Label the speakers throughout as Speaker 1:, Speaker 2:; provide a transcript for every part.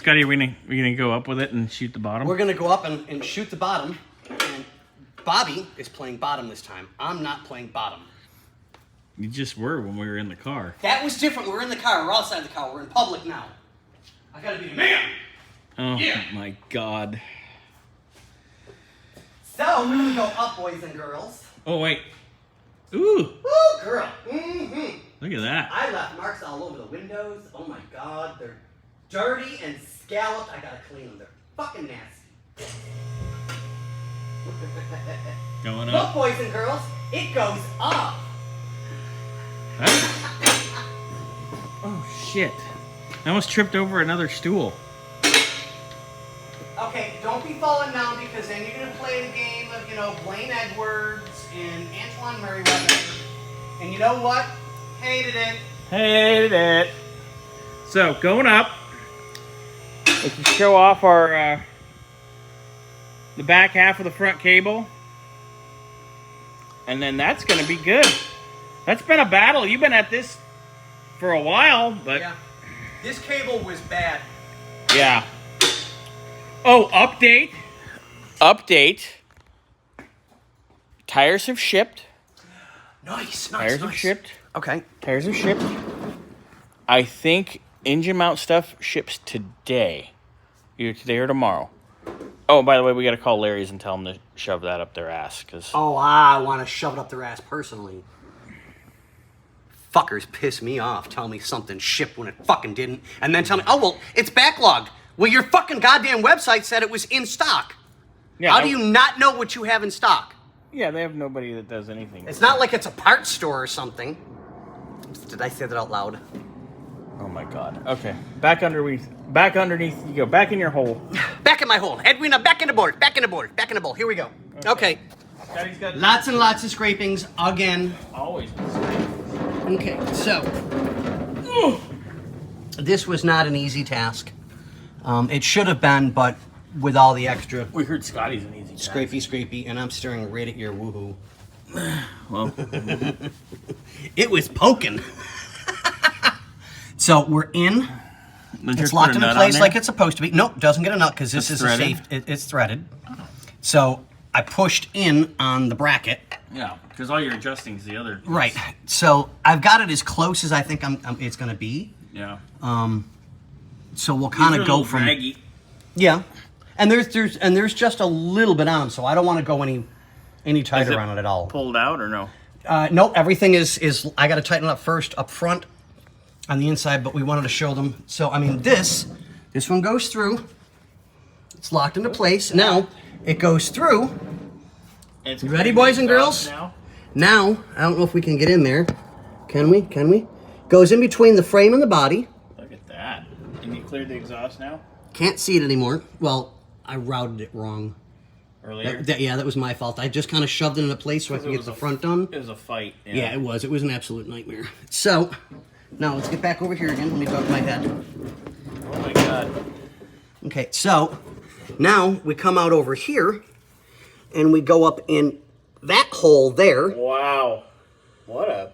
Speaker 1: Scotty, are we gonna go up with it and shoot the bottom?
Speaker 2: We're gonna go up and shoot the bottom. And Bobby is playing bottom this time. I'm not playing bottom.
Speaker 1: You just were when we were in the car.
Speaker 2: That was different. We're in the car. We're outside the car. We're in public now. I gotta be the man.
Speaker 1: Oh
Speaker 2: yeah.
Speaker 1: My God.
Speaker 2: So we're gonna go up, boys and girls.
Speaker 1: Oh wait. Ooh.
Speaker 2: Ooh, girl. Mm-hmm.
Speaker 1: Look at that.
Speaker 2: I left marks all over the windows. Oh my God, they're dirty and scalloped. I gotta clean them. They're fucking nasty.
Speaker 1: Going
Speaker 2: Look,
Speaker 1: up.
Speaker 2: boys and girls, it goes up.
Speaker 1: Oh shit. I almost tripped over another stool.
Speaker 2: Okay, don't be falling down because then you're gonna play the game of, Blaine Edwards and Antoine Merriweather. And you know what? Hated it.
Speaker 1: Hated it. So going up, we can show off our the back half of the front cable, and then that's gonna be good. That's been a battle. You've been at this for a while, but
Speaker 2: yeah, this cable was bad.
Speaker 1: Yeah. Oh, update. Tires have shipped.
Speaker 2: Nice.
Speaker 1: Tires have shipped.
Speaker 2: Okay.
Speaker 1: Tires are shipped. I think engine mount stuff ships today. Either today or tomorrow. Oh, by the way, we got to call Larry's and tell them to shove that up their ass.
Speaker 2: Oh, I want to shove it up their ass personally. Fuckers piss me off. Tell me something shipped when it fucking didn't. And then tell me, oh, well, it's backlogged. Well, your fucking goddamn website said it was in stock.
Speaker 1: Yeah,
Speaker 2: How do you not know what you have in stock?
Speaker 1: Yeah, they have nobody that does anything.
Speaker 2: It's not like it's a parts store or something. Did I say that out loud?
Speaker 1: Oh my God. Okay. Back underneath you go. Back in your hole.
Speaker 2: Back in my hole. Edwina, back in the board. Back in the board. Back in the bowl. Here we go. Okay.
Speaker 1: Daddy's got
Speaker 2: Lots and lots of scrapings again.
Speaker 1: always.
Speaker 2: Okay, so this was not an easy task. It should have been, but with all the extra
Speaker 1: We heard Scotty's an easy task.
Speaker 2: scrapey, and I'm staring right at your woohoo.
Speaker 1: Well,
Speaker 2: It was poking. So we're in. It's locked into place like it's supposed to be. Nope, doesn't get a nut because this is a safe. It's threaded. So I pushed in on the bracket.
Speaker 1: Yeah, because all you're adjusting is the other.
Speaker 2: Right. So I've got it as close as I think it's going to be.
Speaker 1: Yeah.
Speaker 2: So we'll kind of go from.
Speaker 1: Draggy.
Speaker 2: Yeah, and there's just a little bit on them, so I don't want to go any tighter on it at all.
Speaker 1: Pulled out or no?
Speaker 2: No, everything is. I got to tighten it up first up front, on the inside, but we wanted to show them. So I mean, this one goes through. It's locked into place. Now it goes through.
Speaker 1: It's
Speaker 2: Ready, boys and girls? Now I don't know if we can get in there. Can we? Goes in between the frame and the body.
Speaker 1: Look at that. And you cleared the exhaust now?
Speaker 2: Can't see it anymore. Well, I routed it wrong.
Speaker 1: Earlier?
Speaker 2: That was my fault. I just kind of shoved it in a place so I could get the front done.
Speaker 1: It was a fight.
Speaker 2: Yeah, it was. It was an absolute nightmare. So, now let's get back over here again. Let me duck my head.
Speaker 1: Oh my God.
Speaker 2: Okay, so now we come out over here and we go up in that hole there.
Speaker 1: Wow. What a...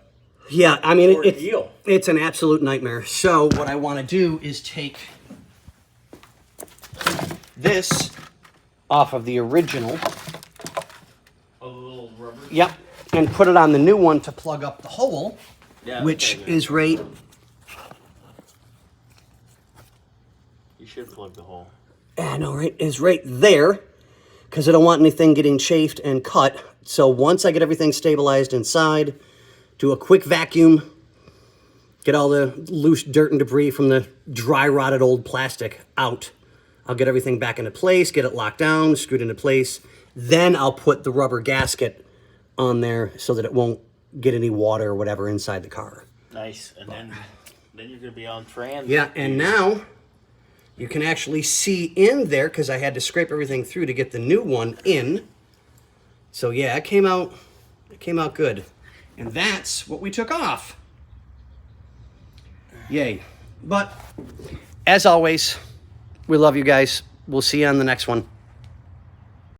Speaker 2: Yeah, I mean,
Speaker 1: ordeal.
Speaker 2: it's an absolute nightmare. So what I want to do is take this off of the original.
Speaker 1: A little rubber?
Speaker 2: Yep, and put it on the new one to plug up the hole,
Speaker 1: Yeah,
Speaker 2: which
Speaker 1: okay,
Speaker 2: is right...
Speaker 1: You should plug the hole.
Speaker 2: I know, right? Is right there, because I don't want anything getting chafed and cut. So once I get everything stabilized inside, do a quick vacuum, get all the loose dirt and debris from the dry rotted old plastic out. I'll get everything back into place, get it locked down, screwed into place. Then I'll put the rubber gasket on there so that it won't get any water or whatever inside the car.
Speaker 1: Nice. And then you're going to be on trans.
Speaker 2: Yeah, and now you can actually see in there because I had to scrape everything through to get the new one in. So yeah, it came out good. And that's what we took off. Yay. But as always, we love you guys. We'll see you on the next one.